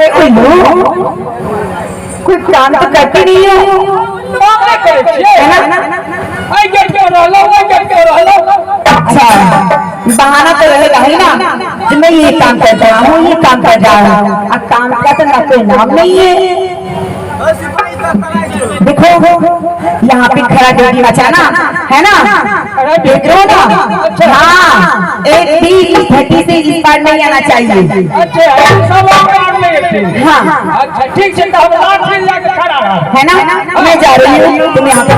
अरे कोई काम तो करती नहीं है अच्छा बहाना तो रहेगा ही ना कि मैं ये काम कर रहा हूँ ये काम कर रहा हूँ। अब काम का तो ना कोई नाम नहीं है। देखो यहाँ पे खड़ा जोड़ी बचाना है ना, देख रहे हो ना। हाँ एक भी घटी से इस पार नहीं आना चाहिए। हाँ ठीक है है ना, मैं जा रही हूँ तुम यहाँ पे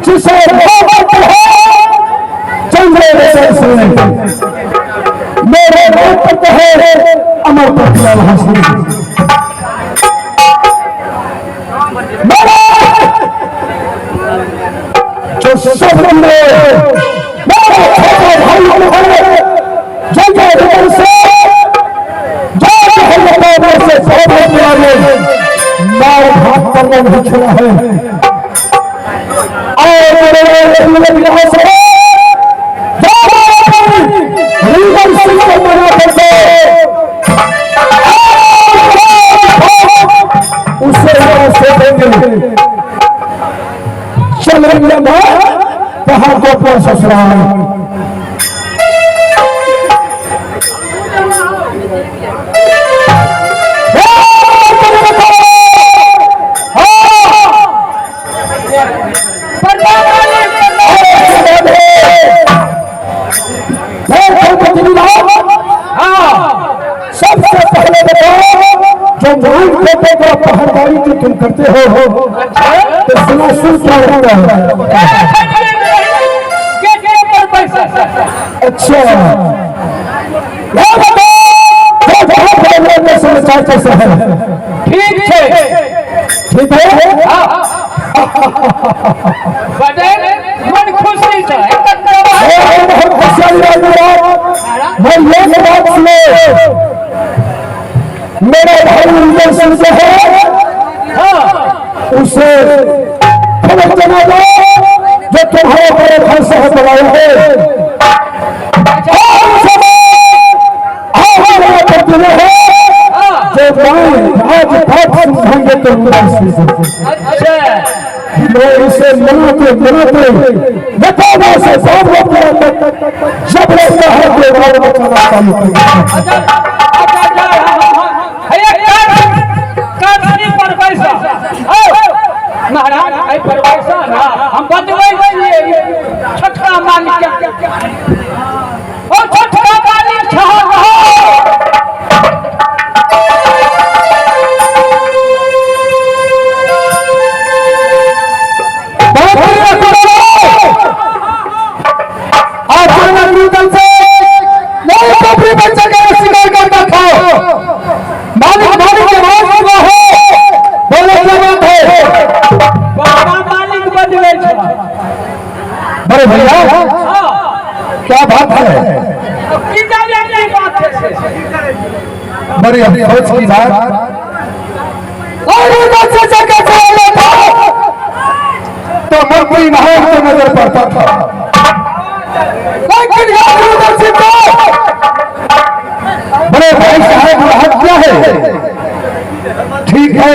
जिसे मेरे है अमर जो सब मार भाग करना नहीं छोड़ा है और उसे चल कहा को पर ससुराल सबसे पहले बताओ जो मान खोटे का पहरदारी जो तुम करते हो तो सुना सुन क्या होता है। अच्छा समाचार कैसे है? ठीक है ठीक है मन खुशी बहुत खुशहाली मैं ये बात सुने मेरा भाई इंजेक्शन से है उसे खबर जना दो जो तुम्हारे बड़े घर से बुलाए है जो आज बात समझेंगे तो मैं इसे मनाते बताने से जब रहता है तो महाराज हम बदले छठा मालिक और छठा मालिक बड़े भैया क्या बात है बड़ी अफसोस की बात तो मंत्री महाराज को नजर पड़ता था लेकिन बड़े भाई साहब राहत क्या है ठीक है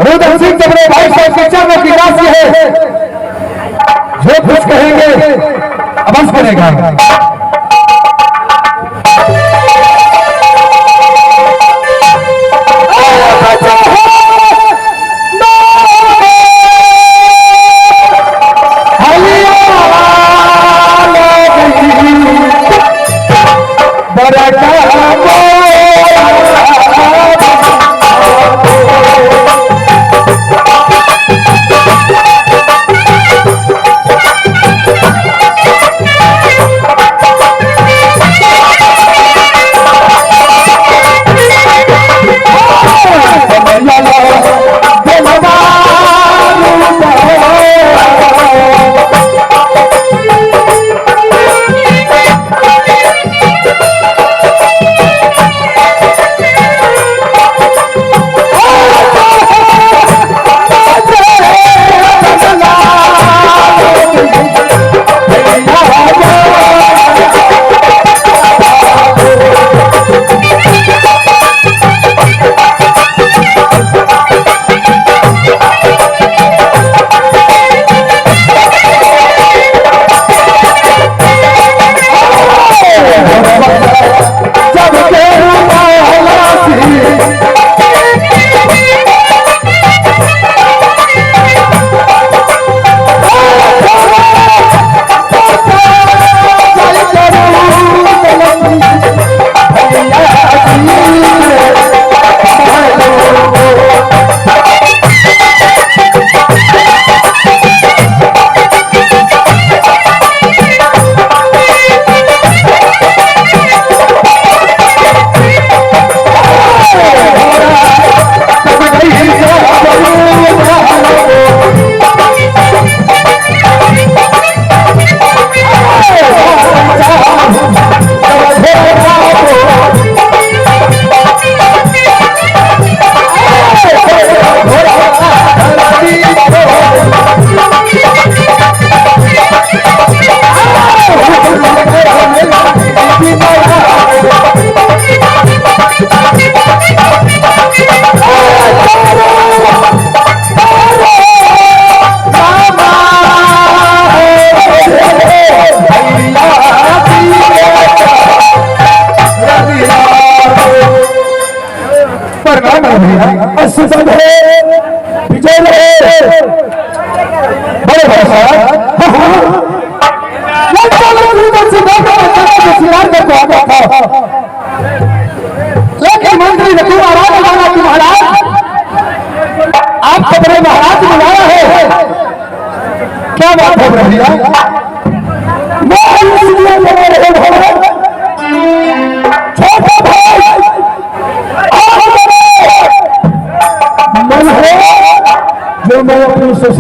रुद्र सिंह तो बड़े भाई साहब के चरणों की राशि है जो कुछ कहेंगे अवश्य करेगा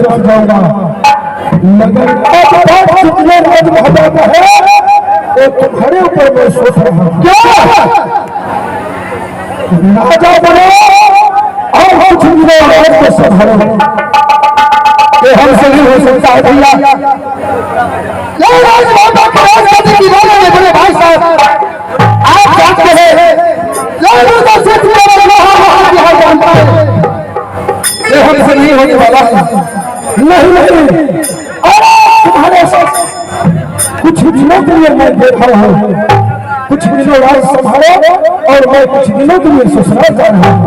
ससुराल जाऊंगा, मगर जितने राज मोहब्बत है वो तुम्हारे ऊपर मैं सोच रहा हूँ। क्या राजा बनो और कुछ राज को संभालो, ये हमसे नहीं हो सकता है भैया। बड़े भाई साहब आप जानते हैं ये हमसे नहीं होने वाला है। नहीं और तुम्हारे साथ कुछ दिनों के लिए मैं बैठा हूँ, कुछ दिनों राज संभालो और मैं कुछ दिनों के लिए ससुराल जा रहा हूँ।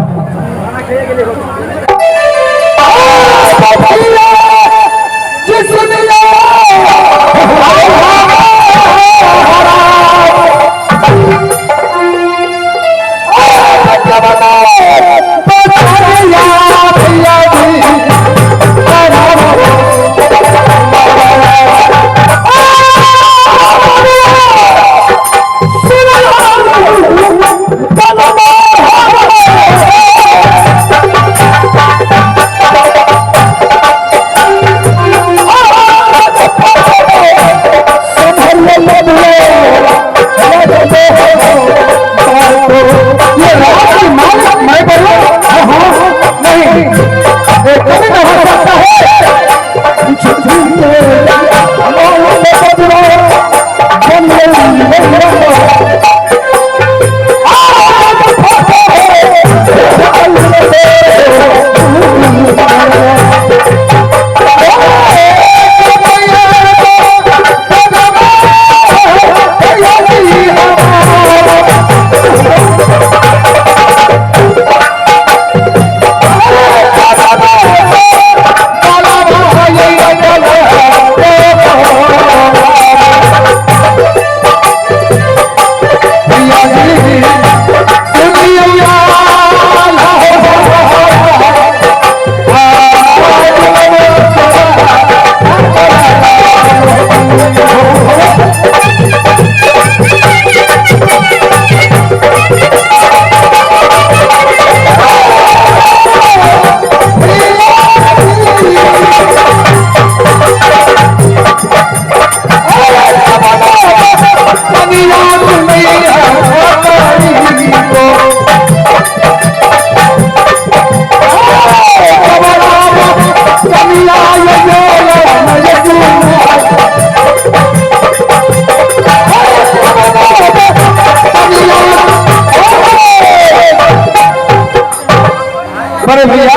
अरे भैया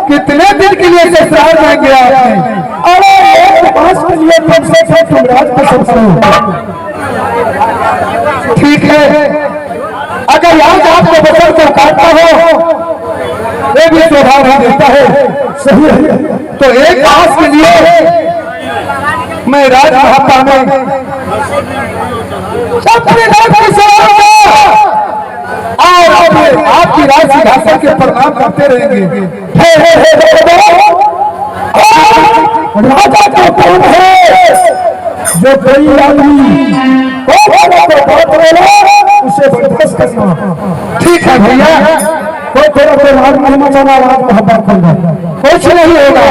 कितने दिन के लिए ससुराल में गया आपने? अरे एक मास के लिए तुमसे तुम राज को संभालो। ठीक है, अगर आज आपको बचर को काटता हो वो भी स्वभाव ही देता है, सही है। तो एक मास के लिए मैं राज महात्मा में अपने राज को संभालूंगा और आपकी राज सिंहासन के प्रणाम करते रहेंगे। राजा का कौन है जो कोई आदमी उसे बर्दाश्त करना। ठीक है भैया, कोई थोड़ा कोई राज मोहम्मद राज मोहब्बत करना कुछ नहीं होगा।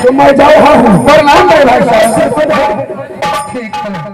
तो मैं जाऊँ प्रणाम भाई साहब। ठीक है।